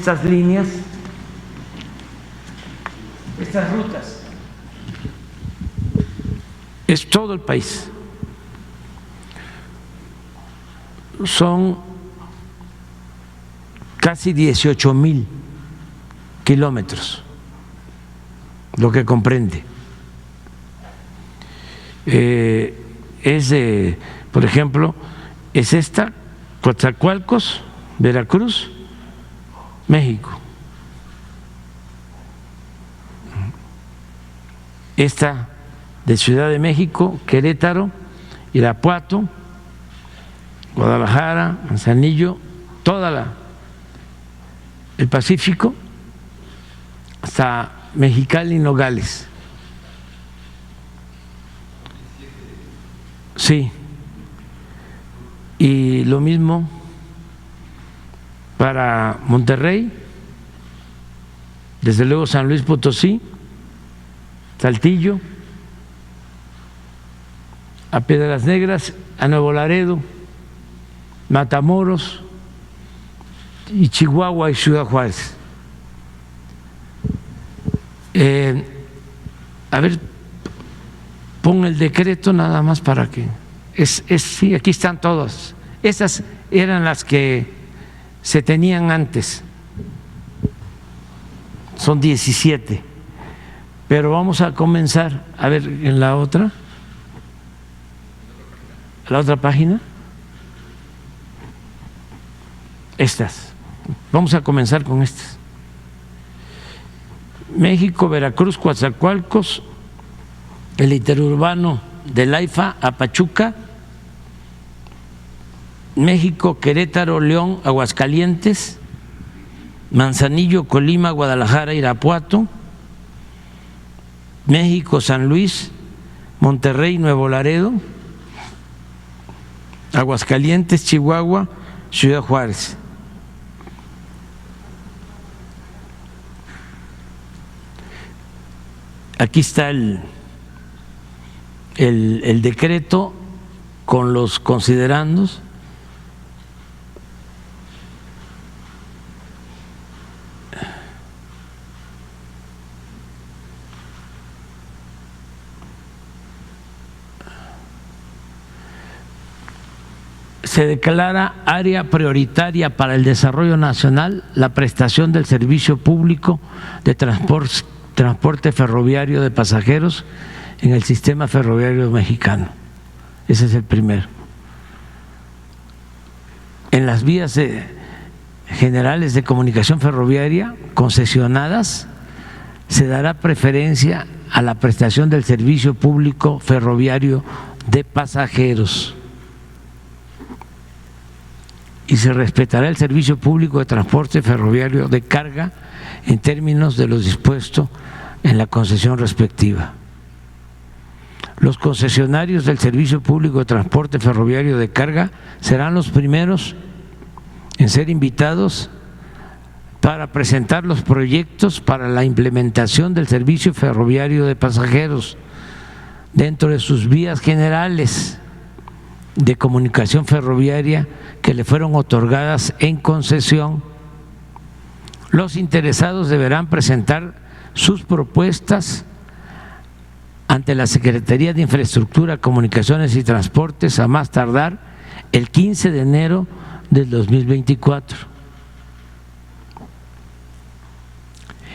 estas líneas, estas rutas, es todo el país. Son casi 18,000 kilómetros lo que comprende. Por ejemplo, es esta, Coatzacoalcos, Veracruz, México. Esta de Ciudad de México, Querétaro, Irapuato, Guadalajara, Manzanillo, el Pacífico, hasta Mexicali y Nogales. Sí. Y lo mismo para Monterrey, desde luego San Luis Potosí, Saltillo, a Piedras Negras, a Nuevo Laredo, Matamoros, y Chihuahua y Ciudad Juárez. A ver, pon el decreto nada más para que… sí, aquí están todas. Esas eran las que se tenían antes. Son 17. Pero vamos a comenzar, a ver, en la otra página. Estas. Vamos a comenzar con estas. México, Veracruz, Coatzacoalcos, el interurbano de Laifa a Pachuca, México, Querétaro, León, Aguascalientes, Manzanillo, Colima, Guadalajara, Irapuato, México, San Luis, Monterrey, Nuevo Laredo, Aguascalientes, Chihuahua, Ciudad Juárez. Aquí está el decreto con los considerandos. Se declara área prioritaria para el desarrollo nacional la prestación del servicio público de transporte ferroviario de pasajeros en el sistema ferroviario mexicano. Ese es el primero. En las vías generales de comunicación ferroviaria concesionadas se dará preferencia a la prestación del servicio público ferroviario de pasajeros y se respetará el servicio público de transporte ferroviario de carga en términos de lo dispuesto en la concesión respectiva. Los concesionarios del servicio público de transporte ferroviario de carga serán los primeros en ser invitados para presentar los proyectos para la implementación del servicio ferroviario de pasajeros dentro de sus vías generales de comunicación ferroviaria que le fueron otorgadas en concesión. Los interesados deberán presentar sus propuestas ante la Secretaría de Infraestructura, Comunicaciones y Transportes a más tardar el 15 de enero del 2024.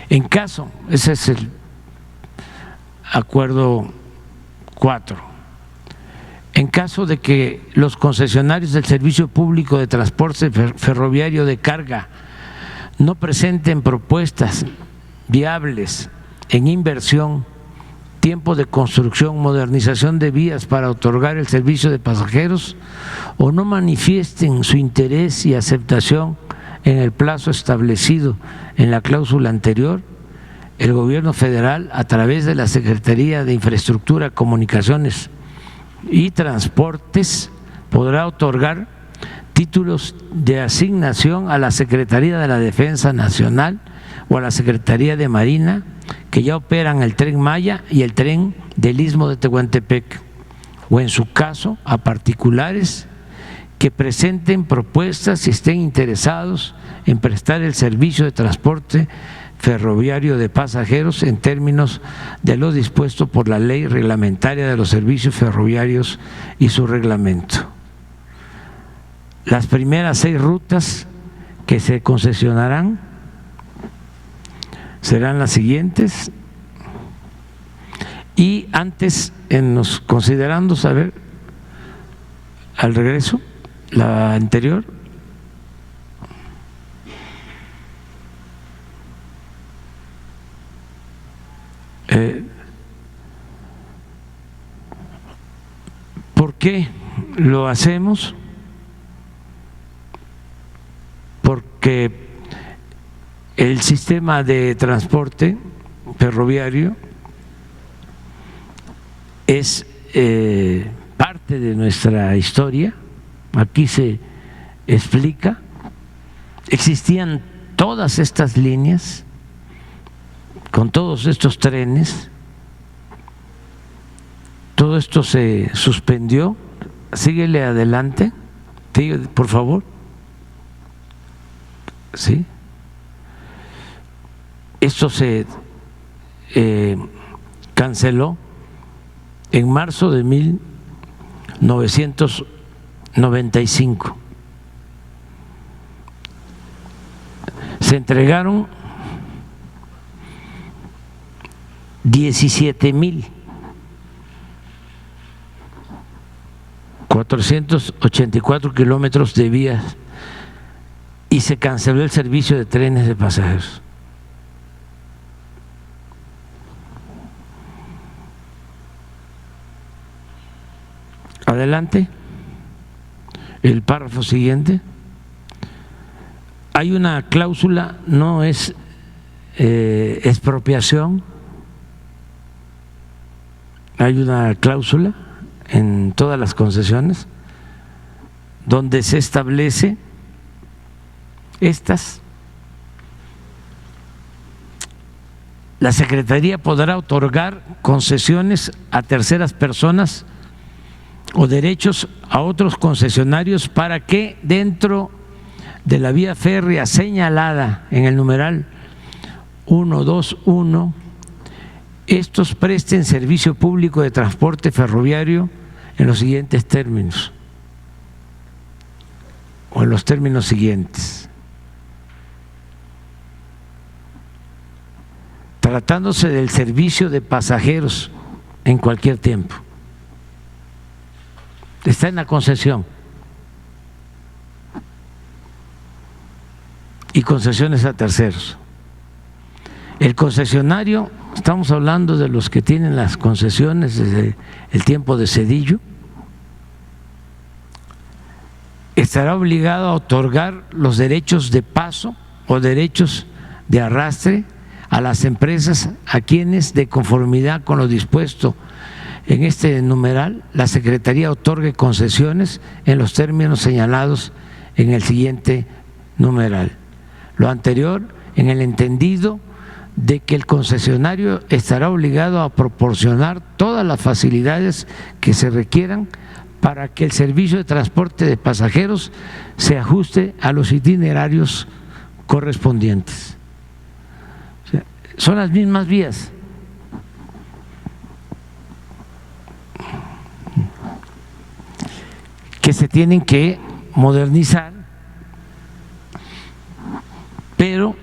En caso, ese es el acuerdo 4. En caso de que los concesionarios del servicio público de transporte ferroviario de carga no presenten propuestas viables en inversión, tiempo de construcción, modernización de vías para otorgar el servicio de pasajeros o no manifiesten su interés y aceptación en el plazo establecido en la cláusula anterior, el gobierno federal, a través de la Secretaría de Infraestructura, Comunicaciones y Transportes, podrá otorgar títulos de asignación a la Secretaría de la Defensa Nacional o a la Secretaría de Marina que ya operan el Tren Maya y el tren del Istmo de Tehuantepec, o en su caso a particulares que presenten propuestas si estén interesados en prestar el servicio de transporte ferroviario de pasajeros en términos de lo dispuesto por la ley reglamentaria de los servicios ferroviarios y su reglamento. Las primeras 6 rutas que se concesionarán serán las siguientes. Y antes, en los considerandos, a ver, al regreso, la anterior. ¿Por qué lo hacemos? Porque el sistema de transporte ferroviario es parte de nuestra historia. Aquí se explica, existían todas estas líneas con todos estos trenes, todo esto se suspendió. Síguele adelante, por favor. Sí. Esto se canceló en marzo de 1995. Se entregaron 17,484 kilómetros de vías y se canceló el servicio de trenes de pasajeros. Adelante, el párrafo siguiente. Hay una cláusula, no es expropiación, hay una cláusula en todas las concesiones donde se establece estas. La Secretaría podrá otorgar concesiones a terceras personas o derechos a otros concesionarios para que dentro de la vía férrea señalada en el numeral 121 estos presten servicio público de transporte ferroviario en los siguientes términos o en los términos siguientes. Tratándose del servicio de pasajeros en cualquier tiempo. Está en la concesión. Y concesiones a terceros. El concesionario, estamos hablando de los que tienen las concesiones desde el tiempo de Zedillo, estará obligado a otorgar los derechos de paso o derechos de arrastre a las empresas a quienes, de conformidad con lo dispuesto en este numeral, la Secretaría otorgue concesiones en los términos señalados en el siguiente numeral. Lo anterior en el entendido de que el concesionario estará obligado a proporcionar todas las facilidades que se requieran para que el servicio de transporte de pasajeros se ajuste a los itinerarios correspondientes. O sea, son las mismas vías. Que se tienen que modernizar, pero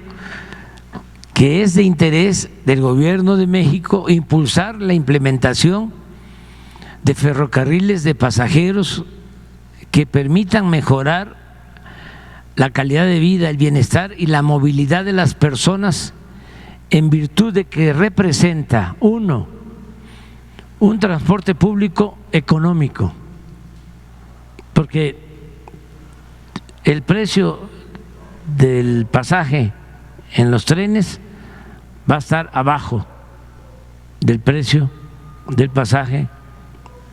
que es de interés del Gobierno de México impulsar la implementación de ferrocarriles de pasajeros que permitan mejorar la calidad de vida, el bienestar y la movilidad de las personas, en virtud de que representa, uno, un transporte público económico, porque el precio del pasaje en los trenes va a estar abajo del precio del pasaje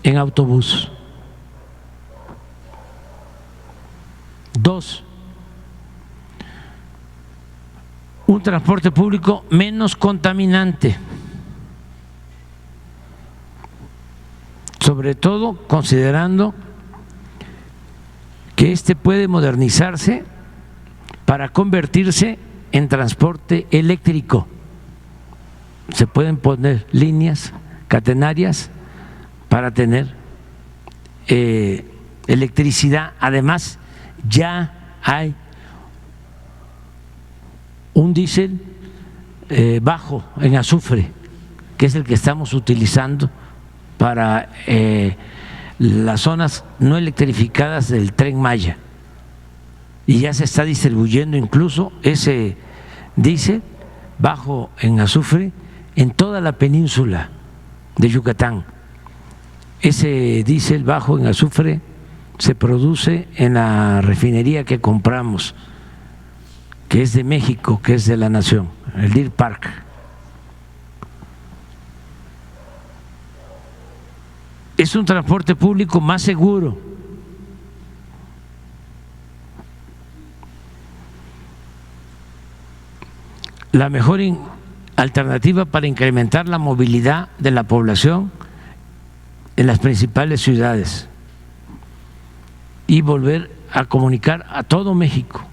en autobús. Dos, un transporte público menos contaminante, sobre todo considerando que este puede modernizarse para convertirse en transporte eléctrico. Se pueden poner líneas catenarias para tener electricidad. Además, ya hay un diésel bajo en azufre, que es el que estamos utilizando para las zonas no electrificadas del Tren Maya, y ya se está distribuyendo incluso ese diésel bajo en azufre en toda la península de Yucatán. Ese diésel bajo en azufre se produce en la refinería que compramos, que es de México, que es de la nación, el Deer Park. Es un transporte público más seguro. La mejor alternativa para incrementar la movilidad de la población en las principales ciudades y volver a comunicar a todo México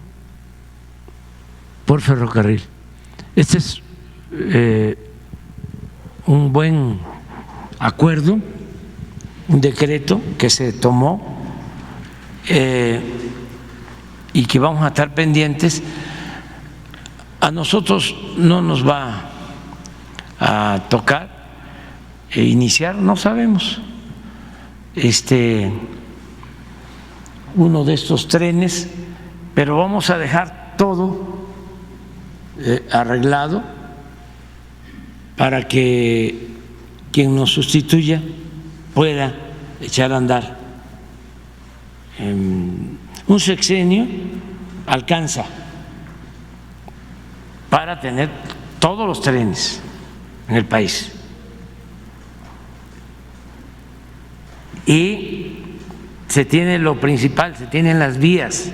por ferrocarril. Este es un buen acuerdo, un decreto que se tomó y que vamos a estar pendientes. A nosotros no nos va a tocar iniciar, no sabemos, uno de estos trenes, pero vamos a dejar todo arreglado para que quien nos sustituya pueda echar a andar. Un sexenio alcanza para tener todos los trenes en el país. Y se tiene lo principal, se tienen las vías.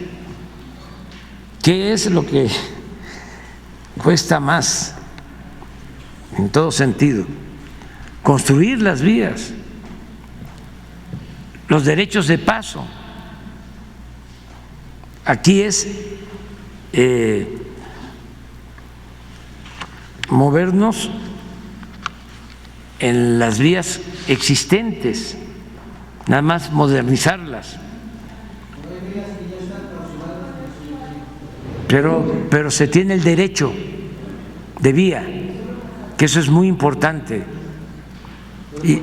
¿Qué es lo que cuesta más en todo sentido? Construir las vías, los derechos de paso. Aquí es movernos en las vías existentes, nada más modernizarlas. Pero se tiene el derecho de vía, que eso es muy importante. Y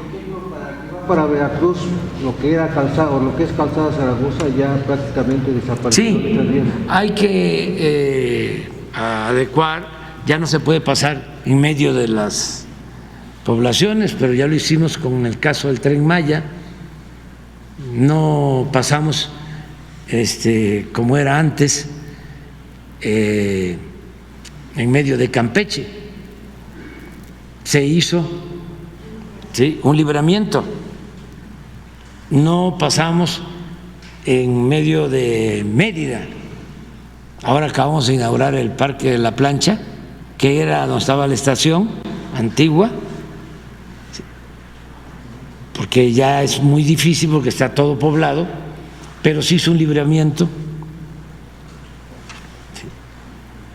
para Veracruz, lo que era calzada, lo que es calzada Zaragoza ya prácticamente desapareció. Sí, hay que adecuar, ya no se puede pasar en medio de las poblaciones, pero ya lo hicimos con el caso del Tren Maya. No pasamos como era antes en medio de Campeche. Se hizo un libramiento. No pasamos en medio de Mérida. Ahora acabamos de inaugurar el Parque de la Plancha, que era donde estaba la estación antigua, porque ya es muy difícil porque está todo poblado, pero se hizo un libramiento.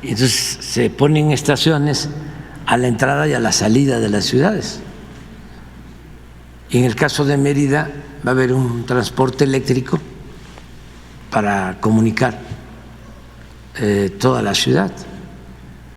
Entonces se ponen estaciones a la entrada y a la salida de las ciudades. Y en el caso de Mérida va a haber un transporte eléctrico para comunicar toda la ciudad.